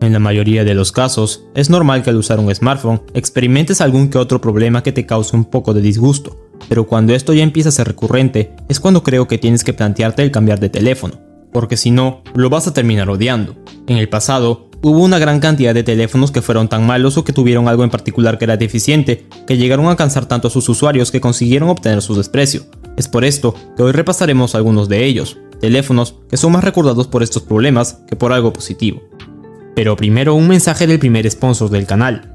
En la mayoría de los casos, es normal que al usar un smartphone experimentes algún que otro problema que te cause un poco de disgusto, pero cuando esto ya empieza a ser recurrente, es cuando creo que tienes que plantearte el cambiar de teléfono, porque si no, lo vas a terminar odiando. En el pasado, hubo una gran cantidad de teléfonos que fueron tan malos o que tuvieron algo en particular que era deficiente, que llegaron a cansar tanto a sus usuarios que consiguieron obtener su desprecio. Es por esto que hoy repasaremos algunos de ellos, teléfonos que son más recordados por estos problemas que por algo positivo. Pero primero un mensaje del primer sponsor del canal.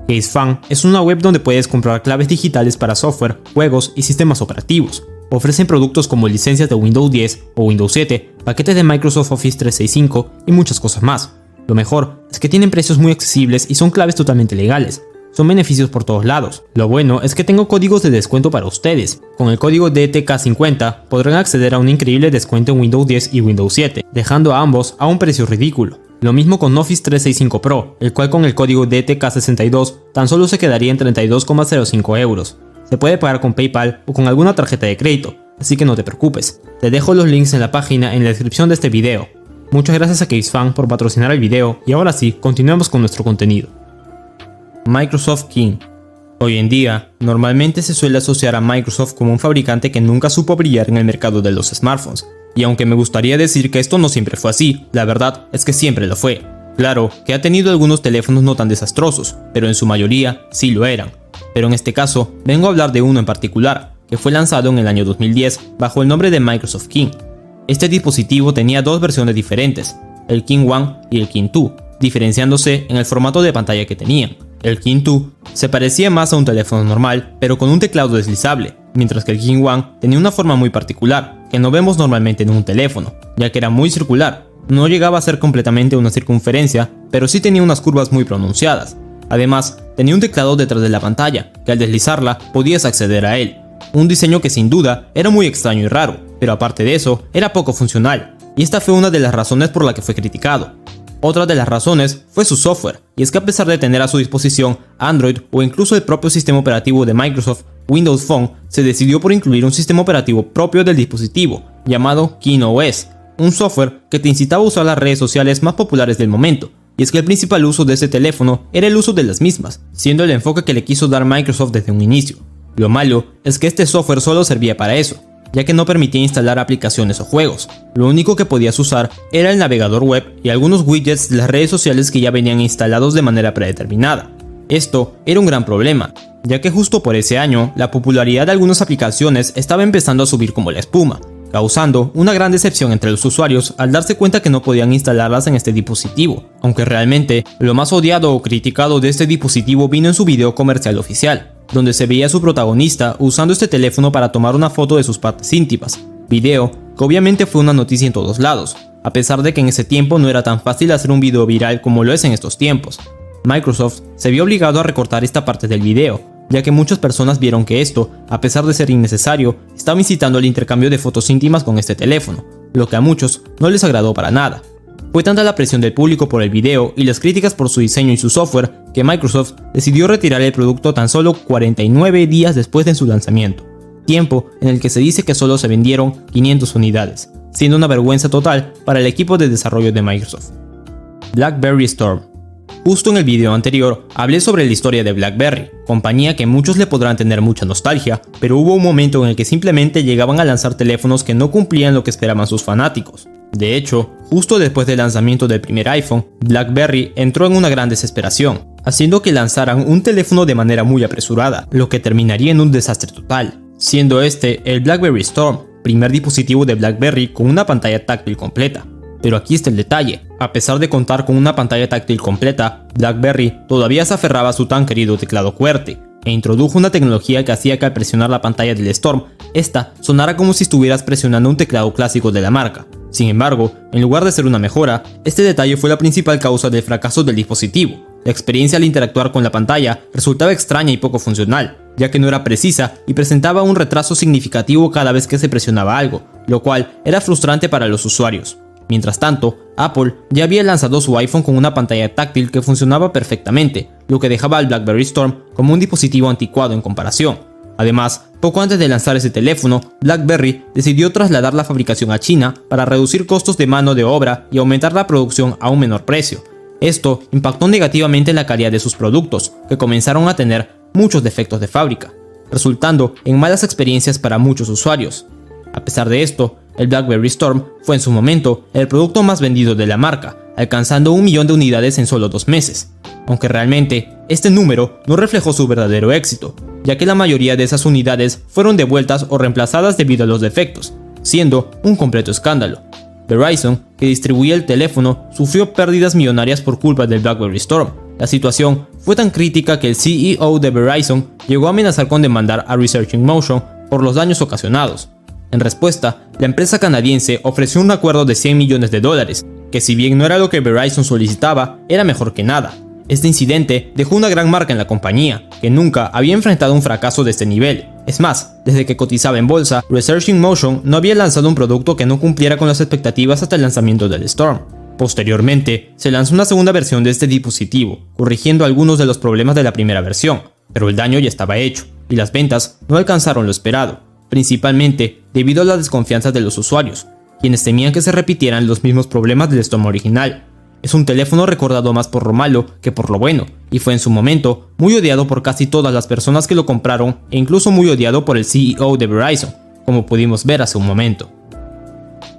CaseFan es una web donde puedes comprar claves digitales para software, juegos y sistemas operativos. Ofrecen productos como licencias de Windows 10 o Windows 7, paquetes de Microsoft Office 365 y muchas cosas más. Lo mejor es que tienen precios muy accesibles y son claves totalmente legales. Son beneficios por todos lados. Lo bueno es que tengo códigos de descuento para ustedes. Con el código DTK50 podrán acceder a un increíble descuento en Windows 10 y Windows 7, dejando a ambos a un precio ridículo. Lo mismo con Office 365 Pro, el cual con el código DTK62 tan solo se quedaría en 32,05 euros. Se puede pagar con PayPal o con alguna tarjeta de crédito, así que no te preocupes. Te dejo los links en la página en la descripción de este video. Muchas gracias a CaseFan por patrocinar el video y ahora sí, continuemos con nuestro contenido. Microsoft King. Hoy en día, normalmente se suele asociar a Microsoft como un fabricante que nunca supo brillar en el mercado de los smartphones. Y aunque me gustaría decir que esto no siempre fue así, la verdad es que siempre lo fue. Claro que ha tenido algunos teléfonos no tan desastrosos, pero en su mayoría sí lo eran. Pero en este caso, vengo a hablar de uno en particular, que fue lanzado en el año 2010 bajo el nombre de Microsoft King. Este dispositivo tenía dos versiones diferentes, el King One y el King 2, diferenciándose en el formato de pantalla que tenían. El King 2 se parecía más a un teléfono normal, pero con un teclado deslizable, mientras que el King One tenía una forma muy particular, que no vemos normalmente en un teléfono, ya que era muy circular. No llegaba a ser completamente una circunferencia, pero sí tenía unas curvas muy pronunciadas. Además, tenía un teclado detrás de la pantalla, que al deslizarla podías acceder a él. Un diseño que sin duda era muy extraño y raro, pero aparte de eso, era poco funcional, y esta fue una de las razones por la que fue criticado. Otra de las razones fue su software, y es que a pesar de tener a su disposición Android o incluso el propio sistema operativo de Microsoft, Windows Phone, se decidió por incluir un sistema operativo propio del dispositivo, llamado KeenOS, un software que te incitaba a usar las redes sociales más populares del momento, y es que el principal uso de este teléfono era el uso de las mismas, siendo el enfoque que le quiso dar Microsoft desde un inicio. Lo malo es que este software solo servía para eso, ya que no permitía instalar aplicaciones o juegos. Lo único que podías usar era el navegador web y algunos widgets de las redes sociales que ya venían instalados de manera predeterminada. Esto era un gran problema, ya que justo por ese año la popularidad de algunas aplicaciones estaba empezando a subir como la espuma, causando una gran decepción entre los usuarios al darse cuenta que no podían instalarlas en este dispositivo, aunque realmente lo más odiado o criticado de este dispositivo vino en su video comercial oficial, donde se veía a su protagonista usando este teléfono para tomar una foto de sus partes íntimas, video que obviamente fue una noticia en todos lados, a pesar de que en ese tiempo no era tan fácil hacer un video viral como lo es en estos tiempos. Microsoft se vio obligado a recortar esta parte del video, ya que muchas personas vieron que esto, a pesar de ser innecesario, estaba incitando al intercambio de fotos íntimas con este teléfono, lo que a muchos no les agradó para nada. Fue tanta la presión del público por el video y las críticas por su diseño y su software que Microsoft decidió retirar el producto tan solo 49 días después de su lanzamiento, tiempo en el que se dice que solo se vendieron 500 unidades, siendo una vergüenza total para el equipo de desarrollo de Microsoft. BlackBerry Storm. Justo en el video anterior hablé sobre la historia de BlackBerry, compañía que muchos le podrán tener mucha nostalgia, pero hubo un momento en el que simplemente llegaban a lanzar teléfonos que no cumplían lo que esperaban sus fanáticos. De hecho, justo después del lanzamiento del primer iPhone, BlackBerry entró en una gran desesperación, haciendo que lanzaran un teléfono de manera muy apresurada, lo que terminaría en un desastre total, siendo este el BlackBerry Storm, primer dispositivo de BlackBerry con una pantalla táctil completa. Pero aquí está el detalle, a pesar de contar con una pantalla táctil completa, BlackBerry todavía se aferraba a su tan querido teclado QWERTY, e introdujo una tecnología que hacía que al presionar la pantalla del Storm, esta sonara como si estuvieras presionando un teclado clásico de la marca. Sin embargo, en lugar de ser una mejora, este detalle fue la principal causa del fracaso del dispositivo. La experiencia al interactuar con la pantalla resultaba extraña y poco funcional, ya que no era precisa y presentaba un retraso significativo cada vez que se presionaba algo, lo cual era frustrante para los usuarios. Mientras tanto, Apple ya había lanzado su iPhone con una pantalla táctil que funcionaba perfectamente, lo que dejaba al BlackBerry Storm como un dispositivo anticuado en comparación. Además, poco antes de lanzar ese teléfono, BlackBerry decidió trasladar la fabricación a China para reducir costos de mano de obra y aumentar la producción a un menor precio. Esto impactó negativamente en la calidad de sus productos, que comenzaron a tener muchos defectos de fábrica, resultando en malas experiencias para muchos usuarios. A pesar de esto, el BlackBerry Storm fue en su momento el producto más vendido de la marca, alcanzando 1 millón de unidades en solo 2 meses. Aunque realmente este número no reflejó su verdadero éxito, ya que la mayoría de esas unidades fueron devueltas o reemplazadas debido a los defectos, siendo un completo escándalo. Verizon, que distribuía el teléfono, sufrió pérdidas millonarias por culpa del BlackBerry Storm. La situación fue tan crítica que el CEO de Verizon llegó a amenazar con demandar a Research in Motion por los daños ocasionados. En respuesta, la empresa canadiense ofreció un acuerdo de $100 millones, que si bien no era lo que Verizon solicitaba, era mejor que nada. Este incidente dejó una gran marca en la compañía, que nunca había enfrentado un fracaso de este nivel. Es más, desde que cotizaba en bolsa, Research in Motion no había lanzado un producto que no cumpliera con las expectativas hasta el lanzamiento del Storm. Posteriormente, se lanzó una segunda versión de este dispositivo, corrigiendo algunos de los problemas de la primera versión, pero el daño ya estaba hecho, y las ventas no alcanzaron lo esperado, principalmente debido a la desconfianza de los usuarios, quienes temían que se repitieran los mismos problemas del Storm original. Es un teléfono recordado más por lo malo que por lo bueno, y fue en su momento muy odiado por casi todas las personas que lo compraron e incluso muy odiado por el CEO de Verizon, como pudimos ver hace un momento.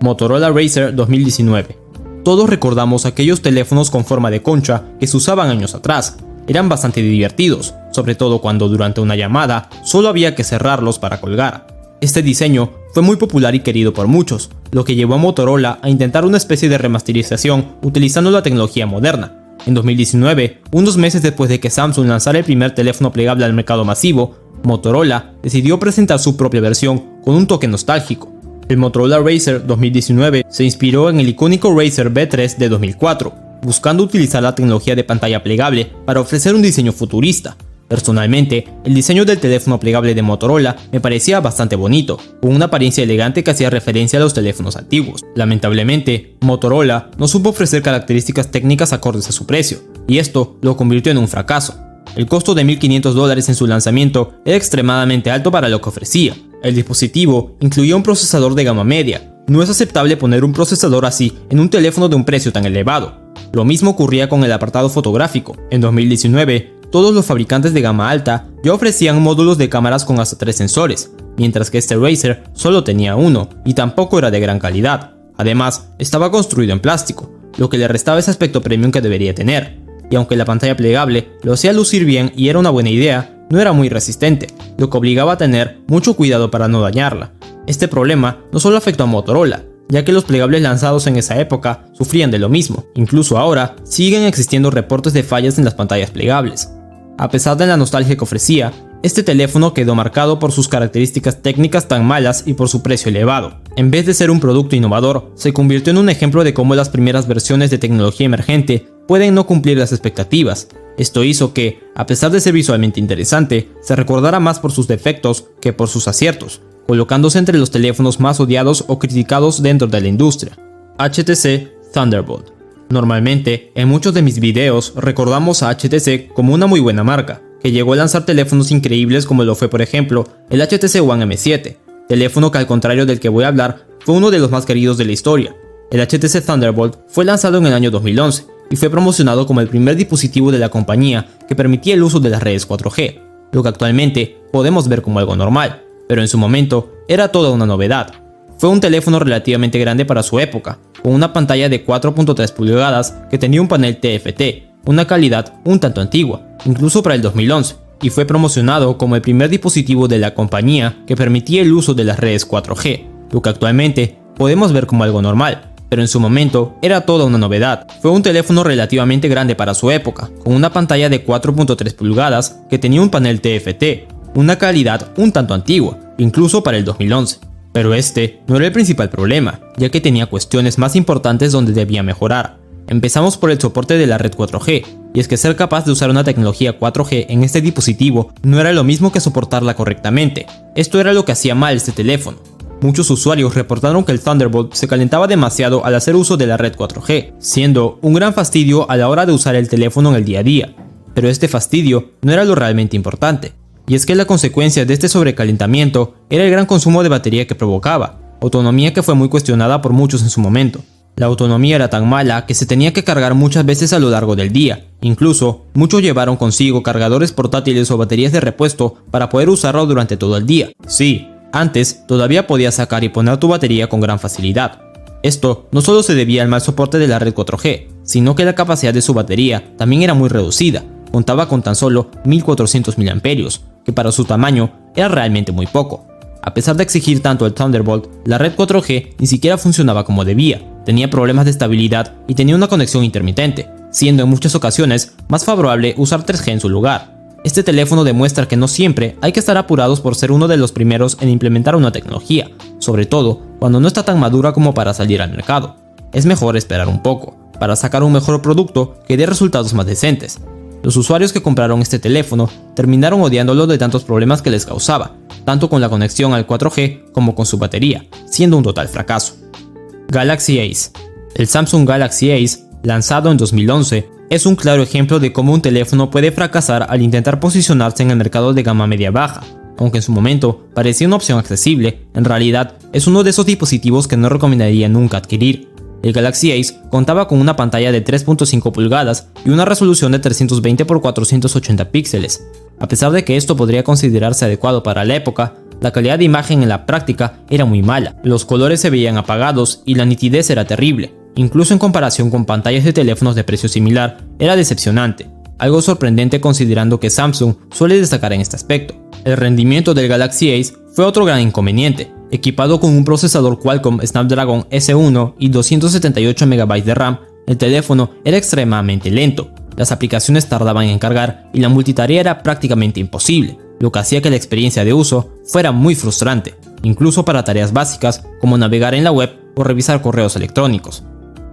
Motorola Razr 2019. Todos recordamos aquellos teléfonos con forma de concha que se usaban años atrás. Eran bastante divertidos, sobre todo cuando durante una llamada solo había que cerrarlos para colgar. Este diseño fue muy popular y querido por muchos, lo que llevó a Motorola a intentar una especie de remasterización utilizando la tecnología moderna. En 2019, unos meses después de que Samsung lanzara el primer teléfono plegable al mercado masivo, Motorola decidió presentar su propia versión con un toque nostálgico. El Motorola Razr 2019 se inspiró en el icónico Razr B3 de 2004, buscando utilizar la tecnología de pantalla plegable para ofrecer un diseño futurista. Personalmente, el diseño del teléfono plegable de Motorola me parecía bastante bonito, con una apariencia elegante que hacía referencia a los teléfonos antiguos. Lamentablemente, Motorola no supo ofrecer características técnicas acordes a su precio, y esto lo convirtió en un fracaso. El costo de $1.500 en su lanzamiento era extremadamente alto para lo que ofrecía. El dispositivo incluía un procesador de gama media. No es aceptable poner un procesador así en un teléfono de un precio tan elevado. Lo mismo ocurría con el apartado fotográfico. En 2019, todos los fabricantes de gama alta ya ofrecían módulos de cámaras con hasta 3 sensores, mientras que este Razr solo tenía uno y tampoco era de gran calidad. Además, estaba construido en plástico, lo que le restaba ese aspecto premium que debería tener. Y aunque la pantalla plegable lo hacía lucir bien y era una buena idea, no era muy resistente, lo que obligaba a tener mucho cuidado para no dañarla. Este problema no solo afectó a Motorola, ya que los plegables lanzados en esa época sufrían de lo mismo. Incluso ahora siguen existiendo reportes de fallas en las pantallas plegables. A pesar de la nostalgia que ofrecía, este teléfono quedó marcado por sus características técnicas tan malas y por su precio elevado. En vez de ser un producto innovador, se convirtió en un ejemplo de cómo las primeras versiones de tecnología emergente pueden no cumplir las expectativas. Esto hizo que, a pesar de ser visualmente interesante, se recordara más por sus defectos que por sus aciertos, colocándose entre los teléfonos más odiados o criticados dentro de la industria. HTC Thunderbolt. Normalmente, en muchos de mis videos recordamos a HTC como una muy buena marca, que llegó a lanzar teléfonos increíbles como lo fue por ejemplo el HTC One M7, teléfono que al contrario del que voy a hablar fue uno de los más queridos de la historia. El HTC Thunderbolt fue lanzado en el año 2011 y fue promocionado como el primer dispositivo de la compañía que permitía el uso de las redes 4G, lo que actualmente podemos ver como algo normal, pero en su momento era toda una novedad. Fue un teléfono relativamente grande para su época, con una pantalla de 4.3 pulgadas que tenía un panel TFT, una calidad un tanto antigua, incluso para el 2011, y fue promocionado como el primer dispositivo de la compañía que permitía el uso de las redes 4G, lo que actualmente podemos ver como algo normal, pero en su momento era toda una novedad. Fue un teléfono relativamente grande para su época, con una pantalla de 4.3 pulgadas que tenía un panel TFT, una calidad un tanto antigua, incluso para el 2011. Pero este no era el principal problema, ya que tenía cuestiones más importantes donde debía mejorar. Empezamos por el soporte de la red 4G, y es que ser capaz de usar una tecnología 4G en este dispositivo no era lo mismo que soportarla correctamente. Esto era lo que hacía mal este teléfono. Muchos usuarios reportaron que el Thunderbolt se calentaba demasiado al hacer uso de la red 4G, siendo un gran fastidio a la hora de usar el teléfono en el día a día. Pero este fastidio no era lo realmente importante. Y es que la consecuencia de este sobrecalentamiento era el gran consumo de batería que provocaba, autonomía que fue muy cuestionada por muchos en su momento. La autonomía era tan mala que se tenía que cargar muchas veces a lo largo del día. Incluso, muchos llevaron consigo cargadores portátiles o baterías de repuesto para poder usarlo durante todo el día. Sí, antes todavía podías sacar y poner tu batería con gran facilidad. Esto no solo se debía al mal soporte de la red 4G, sino que la capacidad de su batería también era muy reducida. Contaba con tan solo 1400 mAh, que para su tamaño era realmente muy poco. A pesar de exigir tanto el Thunderbolt, la red 4G ni siquiera funcionaba como debía, tenía problemas de estabilidad y tenía una conexión intermitente, siendo en muchas ocasiones más favorable usar 3G en su lugar. Este teléfono demuestra que no siempre hay que estar apurados por ser uno de los primeros en implementar una tecnología, sobre todo cuando no está tan madura como para salir al mercado. Es mejor esperar un poco, para sacar un mejor producto que dé resultados más decentes. Los usuarios que compraron este teléfono terminaron odiándolo de tantos problemas que les causaba, tanto con la conexión al 4G como con su batería, siendo un total fracaso. Galaxy Ace. El Samsung Galaxy Ace, lanzado en 2011, es un claro ejemplo de cómo un teléfono puede fracasar al intentar posicionarse en el mercado de gama media-baja. Aunque en su momento parecía una opción accesible, en realidad es uno de esos dispositivos que no recomendaría nunca adquirir. El Galaxy Ace contaba con una pantalla de 3.5 pulgadas y una resolución de 320 x 480 píxeles. A pesar de que esto podría considerarse adecuado para la época, la calidad de imagen en la práctica era muy mala. Los colores se veían apagados y la nitidez era terrible. Incluso en comparación con pantallas de teléfonos de precio similar, era decepcionante. Algo sorprendente considerando que Samsung suele destacar en este aspecto. El rendimiento del Galaxy Ace fue otro gran inconveniente. Equipado con un procesador Qualcomm Snapdragon S1 y 278 MB de RAM, el teléfono era extremadamente lento. Las aplicaciones tardaban en cargar y la multitarea era prácticamente imposible, lo que hacía que la experiencia de uso fuera muy frustrante, incluso para tareas básicas como navegar en la web o revisar correos electrónicos.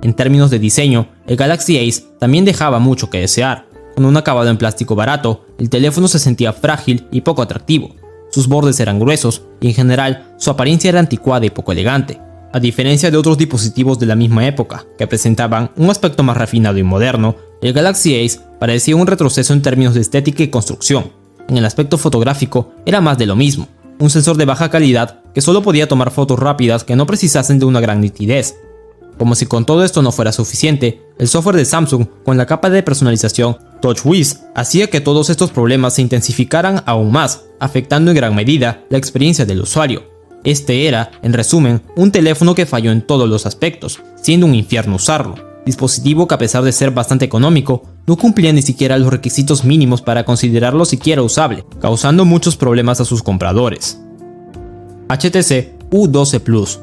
En términos de diseño, el Galaxy Ace también dejaba mucho que desear. Con un acabado en plástico barato, el teléfono se sentía frágil y poco atractivo. Sus bordes eran gruesos y en general su apariencia era anticuada y poco elegante. A diferencia de otros dispositivos de la misma época, que presentaban un aspecto más refinado y moderno, el Galaxy Ace parecía un retroceso en términos de estética y construcción. En el aspecto fotográfico era más de lo mismo, un sensor de baja calidad que solo podía tomar fotos rápidas que no precisasen de una gran nitidez. Como si con todo esto no fuera suficiente, el software de Samsung con la capa de personalización TouchWiz hacía que todos estos problemas se intensificaran aún más, afectando en gran medida la experiencia del usuario. Este era, en resumen, un teléfono que falló en todos los aspectos, siendo un infierno usarlo. Dispositivo que a pesar de ser bastante económico, no cumplía ni siquiera los requisitos mínimos para considerarlo siquiera usable, causando muchos problemas a sus compradores. HTC U12 Plus.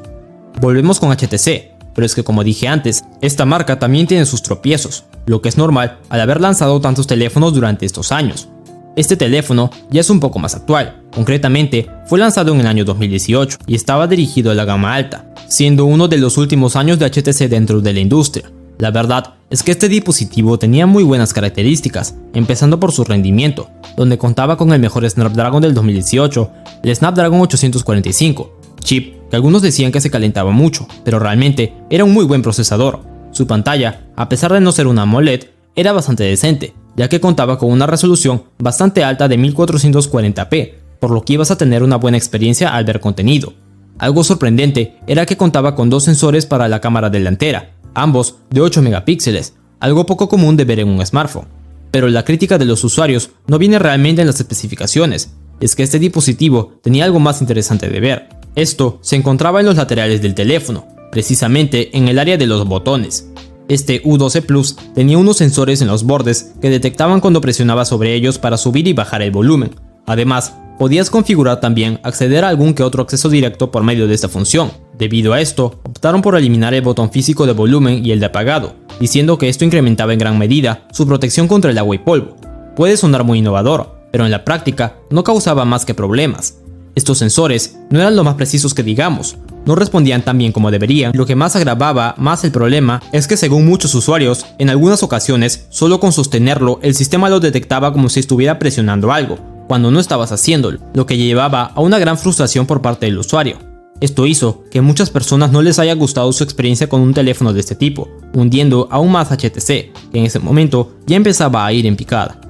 Volvemos con HTC. Pero es que como dije antes, esta marca también tiene sus tropiezos, lo que es normal al haber lanzado tantos teléfonos durante estos años. Este teléfono ya es un poco más actual, concretamente fue lanzado en el año 2018 y estaba dirigido a la gama alta, siendo uno de los últimos años de HTC dentro de la industria. La verdad es que este dispositivo tenía muy buenas características, empezando por su rendimiento, donde contaba con el mejor Snapdragon del 2018, el Snapdragon 845, chip que algunos decían que se calentaba mucho, pero realmente era un muy buen procesador. Su pantalla, a pesar de no ser una AMOLED, era bastante decente, ya que contaba con una resolución bastante alta de 1440p, por lo que ibas a tener una buena experiencia al ver contenido. Algo sorprendente era que contaba con dos sensores para la cámara delantera, ambos de 8 megapíxeles, algo poco común de ver en un smartphone. Pero la crítica de los usuarios no viene realmente en las especificaciones, es que este dispositivo tenía algo más interesante de ver. Esto se encontraba en los laterales del teléfono, precisamente en el área de los botones. Este U12 Plus tenía unos sensores en los bordes que detectaban cuando presionaba sobre ellos para subir y bajar el volumen. Además, podías configurar también acceder a algún que otro acceso directo por medio de esta función. Debido a esto, optaron por eliminar el botón físico de volumen y el de apagado, diciendo que esto incrementaba en gran medida su protección contra el agua y polvo. Puede sonar muy innovador, pero en la práctica no causaba más que problemas. Estos sensores no eran lo más precisos que digamos, no respondían tan bien como deberían. Lo que más agravaba más el problema es que según muchos usuarios, en algunas ocasiones, solo con sostenerlo el sistema lo detectaba como si estuviera presionando algo, cuando no estabas haciéndolo, lo que llevaba a una gran frustración por parte del usuario. Esto hizo que muchas personas no les haya gustado su experiencia con un teléfono de este tipo, hundiendo aún más a HTC, que en ese momento ya empezaba a ir en picada.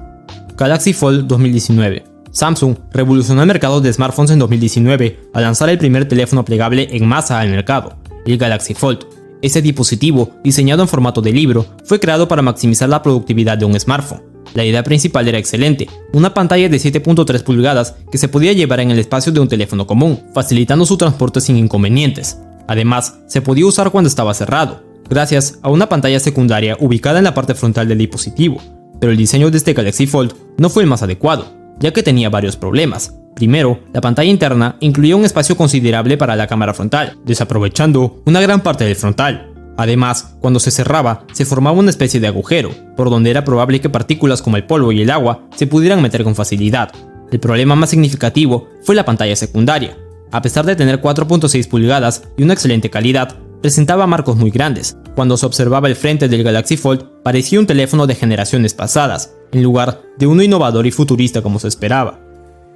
Galaxy Fold 2019. Samsung revolucionó el mercado de smartphones en 2019 al lanzar el primer teléfono plegable en masa al mercado, el Galaxy Fold. Este dispositivo, diseñado en formato de libro, fue creado para maximizar la productividad de un smartphone. La idea principal era excelente, una pantalla de 7.3 pulgadas que se podía llevar en el espacio de un teléfono común, facilitando su transporte sin inconvenientes. Además, se podía usar cuando estaba cerrado, gracias a una pantalla secundaria ubicada en la parte frontal del dispositivo, pero el diseño de este Galaxy Fold no fue el más adecuado, ya que tenía varios problemas. Primero, la pantalla interna incluía un espacio considerable para la cámara frontal, desaprovechando una gran parte del frontal. Además, cuando se cerraba, se formaba una especie de agujero, por donde era probable que partículas como el polvo y el agua se pudieran meter con facilidad. El problema más significativo fue la pantalla secundaria. A pesar de tener 4.6 pulgadas y una excelente calidad, presentaba marcos muy grandes. Cuando se observaba el frente del Galaxy Fold, parecía un teléfono de generaciones pasadas, en lugar de uno innovador y futurista como se esperaba.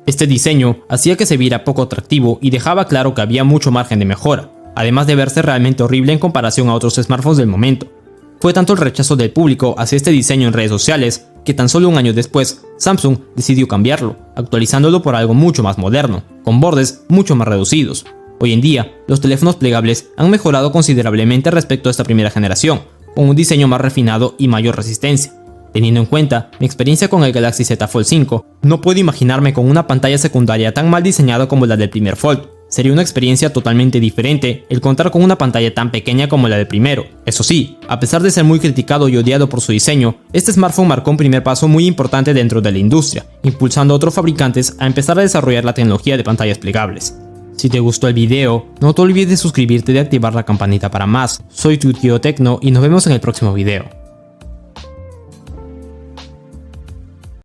Este diseño hacía que se viera poco atractivo y dejaba claro que había mucho margen de mejora, además de verse realmente horrible en comparación a otros smartphones del momento. Fue tanto el rechazo del público hacia este diseño en redes sociales que tan solo un año después, Samsung decidió cambiarlo, actualizándolo por algo mucho más moderno, con bordes mucho más reducidos. Hoy en día, los teléfonos plegables han mejorado considerablemente respecto a esta primera generación, con un diseño más refinado y mayor resistencia. Teniendo en cuenta mi experiencia con el Galaxy Z Fold 5, no puedo imaginarme con una pantalla secundaria tan mal diseñada como la del primer Fold. Sería una experiencia totalmente diferente el contar con una pantalla tan pequeña como la del primero. Eso sí, a pesar de ser muy criticado y odiado por su diseño, este smartphone marcó un primer paso muy importante dentro de la industria, impulsando a otros fabricantes a empezar a desarrollar la tecnología de pantallas plegables. Si te gustó el video, no te olvides de suscribirte y de activar la campanita para más. Soy tu tío Tecno y nos vemos en el próximo video.